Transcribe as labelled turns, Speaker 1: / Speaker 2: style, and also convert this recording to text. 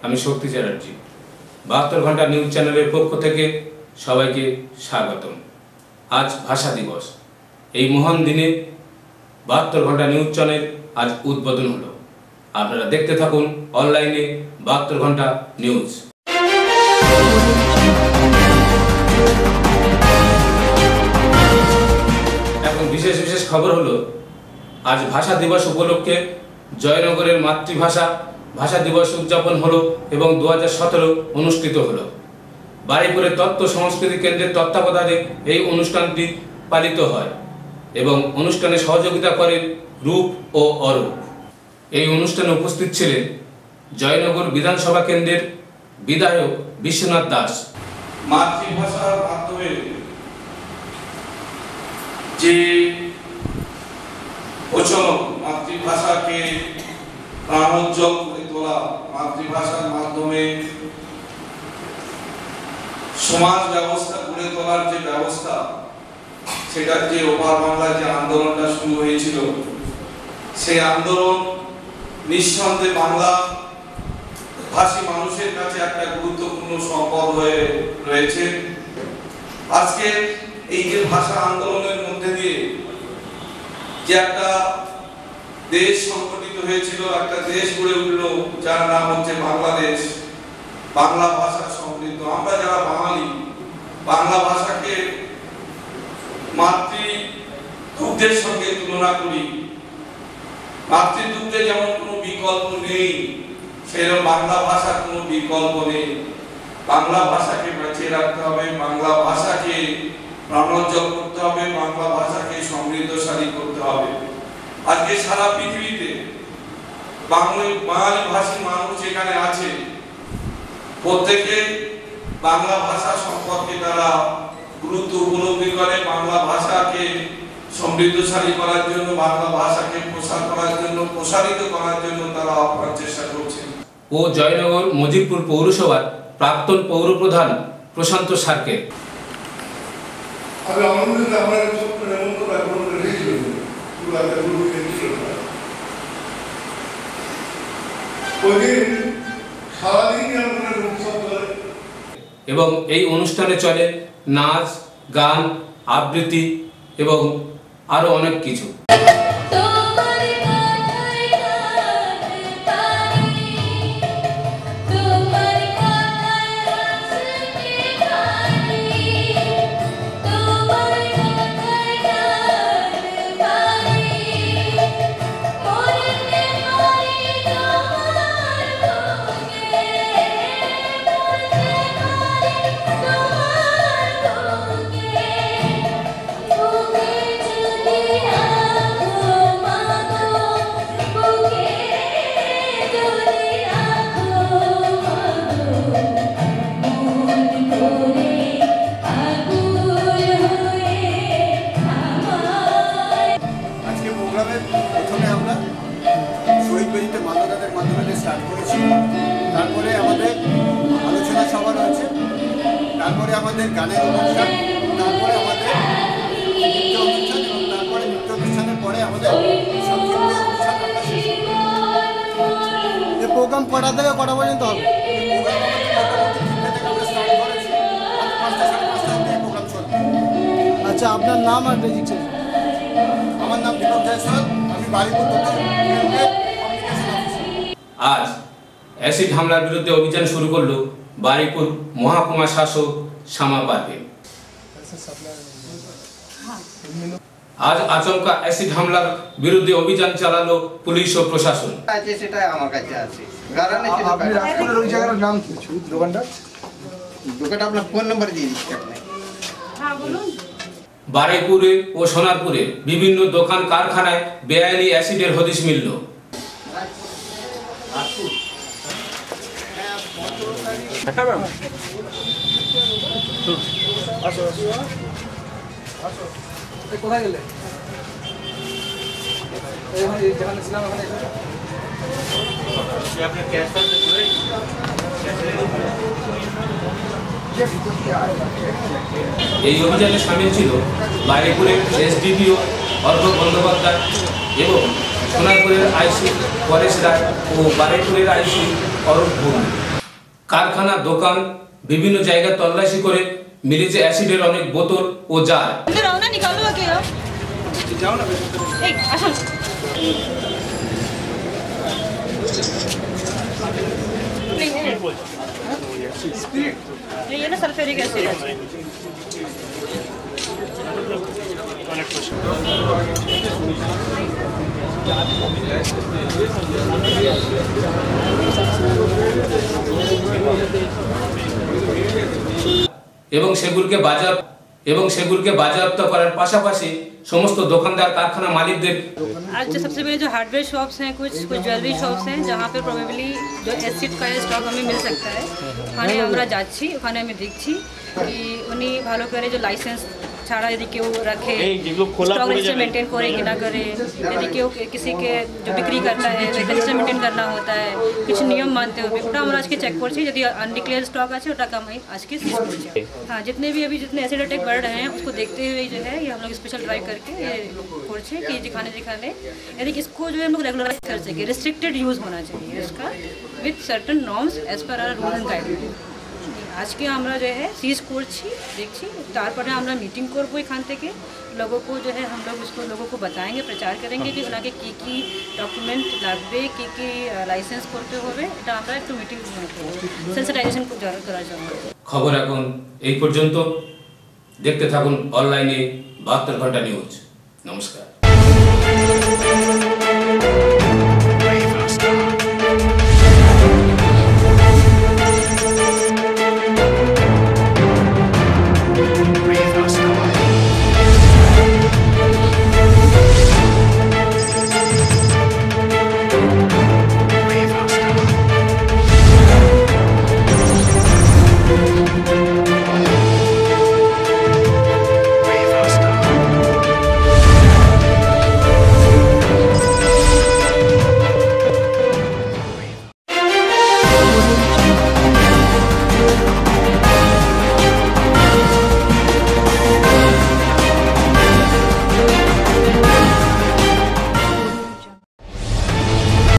Speaker 1: আমি শক্তি চ্যাটার্জি। 72 ঘন্টা নিউজ চ্যানেলের পক্ষ থেকে সবাইকে স্বাগতম। আজ ভাষা দিবস। এই মহান দিনে 72 ঘন্টা নিউজ চ্যানেল আজ উদ্বোধন হলো। আপনারা দেখতে থাকুন অনলাইনে 72 ঘন্টা নিউজ। এখন বিশেষ খবর হলো, আজ ভাষা দিবস উপলক্ষে জয়নগরের মাতৃভাষা ভাষা দিবস উদযাপন হলো এবং 2017 অনুষ্ঠিত হলো। বারুইপুরের তত্ত্ব সংস্কৃতি কেন্দ্রের তত্ত্বাবধানে এই অনুষ্ঠানটি পালিত হয় এবং অনুষ্ঠানে সহযোগিতা করেন রূপ ও অরূপ। এই অনুষ্ঠানে উপস্থিত ছিলেন জয়নগর বিধানসভা কেন্দ্রের বিধায়ক বিশ্বনাথ দাস।
Speaker 2: মাতৃভাষার মাধ্যমে যে প্রচলন, মাতৃভাষাকে প্রাণোজ্জ্বল করে তোলা, মাতৃভাষার মাধ্যমে সমাজ ব্যবস্থা গড়ে তোলার যে ব্যবস্থা, সেটার যে ওপার বাংলায় যে আন্দোলনটা শুরু হয়েছিল, সেই আন্দোলন নিঃসন্দেহে বাংলা ভাষী মানুষের কাছে একটা গুরুত্বপূর্ণ সম্পদ হয়ে রয়েছে। আজকে এই যে ভাষা আন্দোলনের মধ্যে দিয়ে যে একটা দেশ সংগঠিত হয়েছিল, একটা দেশ গড়ে উঠল, যার নাম হচ্ছে বাংলাদেশ। বাংলা ভাষা সমৃদ্ধ। আমরা যারা বাঙালি, বাংলা ভাষাকে মাতৃদুগ্ধের সঙ্গে তুলনা করি। মাতৃদুগ্ধে যেমন কোনো বিকল্প নেই, সেরকম বাংলা ভাষার কোনো বিকল্প নেই। বাংলা ভাষাকে বাঁচিয়ে রাখতে হবে, বাংলা ভাষাকে প্রাণোজ্জ্বল করতে হবে, বাংলা ভাষাকে সমৃদ্ধশালী করতে হবে। আজকে সারা পৃথিবীতে বাঙালি ভাষী মানুষ যেখানে আছে, প্রত্যেকে বাংলা ভাষা সম্পর্কে তারা গুরুত্ব উপলব্ধি করে। বাংলা ভাষাকে সমৃদ্ধশালী করার জন্য, বাংলা ভাষাকে প্রসার করার জন্য, প্রসারিত করার জন্য তারা আপ্রাণ চেষ্টা করছে।
Speaker 1: ও জয়নগর মজিদপুর পৌরসভার প্রাক্তন পৌর প্রধান প্রশান্ত সার্কে। এবং এই অনুষ্ঠানে চলে নাচ, গান, আবৃত্তি এবং আরো অনেক কিছু।
Speaker 3: তারপরে আমাদের আলোচনা সভা রয়েছে, তারপরে আমাদের গানের অনুষ্ঠান, তারপরে আমাদের নৃত্য অনুষ্ঠান এবং তারপরে নৃত্য অনুষ্ঠানের পরে আমাদের সংগীত অনুষ্ঠান। আমরা শেষ এই প্রোগ্রাম কটা থেকে কটা পর্যন্ত হবে? আমরা স্টার্ট করেছি 5টা, 5:30 থেকে প্রোগ্রাম চলবে। আচ্ছা, আপনার নাম আর রেজিস্ট্রেশন? আমার নাম দীপক জয়সওয়াল, আমি বারুইপুর কেন্দ্রের কমিউনিকেশন অফিসার।
Speaker 1: আজ অ্যাসিড হামলার বিরুদ্ধে অভিযান শুরু করলো বারুইপুর মহকুমা শাসক শ্যামা পারভীন। আজ আচমকা অ্যাসিড হামলার বিরুদ্ধে অভিযান চালালো পুলিশ ও প্রশাসন।
Speaker 4: সেটা আমার কাছে আছে।
Speaker 3: আপনি রাজপুরের ওই জায়গার নাম কি? দোকানটা
Speaker 4: আপনার ফোন নাম্বার দিয়ে দিচ্ছি।
Speaker 1: বারুইপুরে ও সোনারপুরে বিভিন্ন দোকান কারখানায় বেআইনি অ্যাসিডের হদিশ মিলল।
Speaker 3: কোথায় গেলে? যেখানে ছিলাম ওখানে।
Speaker 1: এই অভিযানে সামিল ছিল বারুইপুরের এসডিপিও অর্ঘ বন্দ্যোপাধ্যায় এবং সোনারপুরের আইসি পরেশ রায় ও বারুইপুরের আইসি অরূপ ভৌমিক। কারখানা, দোকান, বিভিন্ন জায়গায় তল্লাশি করে মিলেছে অ্যাসিডের অনেক বোতল ও জার।
Speaker 5: अंदर आओ ना, निकालो आके आओ। जाओ ना। ए, আসুন। ये ना सल्फ्यूरिक एसिड है।
Speaker 1: সেগুলোকে বাজেয়াপ্ত করার পাশাপাশি সমস্ত দোকানদার, কারখানা মালিকদের
Speaker 5: आज जो सबसे पहले जो हार्डवेयर शॉप्स हैं, कुछ ज्वेलरी शॉप्स हैं जहाँ पे प्रोबेबली जो एसिड का स्टॉक हमें मिल सकता है, ওখানে আমরা যাচ্ছি, ওখানে আমি দেখছি কি উনি ভালো করে जो लाइसेंस ছাড়া यदि কেউ রাখে, स्टॉक रजिस्टर मेंटेन करे कि ना करे, यदि কেউ किसी के जो बिक्री करता है रजिस्टर मेंटेन करना होता है, कुछ नियम मानते हुए ওটা আমরা আজকে চেক করছি। যদি अनडिक्लेयर स्टॉक আছে ওটা আমি আজকে सीज করছি। हाँ, जितने एसिड अटैक बढ़ रहे हैं उसको देखते हुए जो है ये हम लोग स्पेशल ड्राइव करके ये करछे कि दिखाने यदि इसको जो है हम लोग रेगुलराइज कर सके, रिस्ट्रिक्टेड यूज़ होना चाहिए इसका with certain norms as per our rule and guideline. আজকে আমরা जो है सीज করছি, দেখছি, তারপরে আমরা মিটিং করব এখান থেকে। लोगों को जो है हम लोग उसको लोगों को बताएंगे, प्रचार करेंगे कि ওনাকে কি ডকুমেন্ট লাগবে, কি লাইসেন্স করতে হবে, এটা আমরা একটু মিটিং করব, সেন্সিটাইজেশন করার জন্য।
Speaker 1: খবর এখন এই পর্যন্ত। দেখতে থাকুন অনলাইনে 72 ঘন্টা নিউজ। নমস্কার।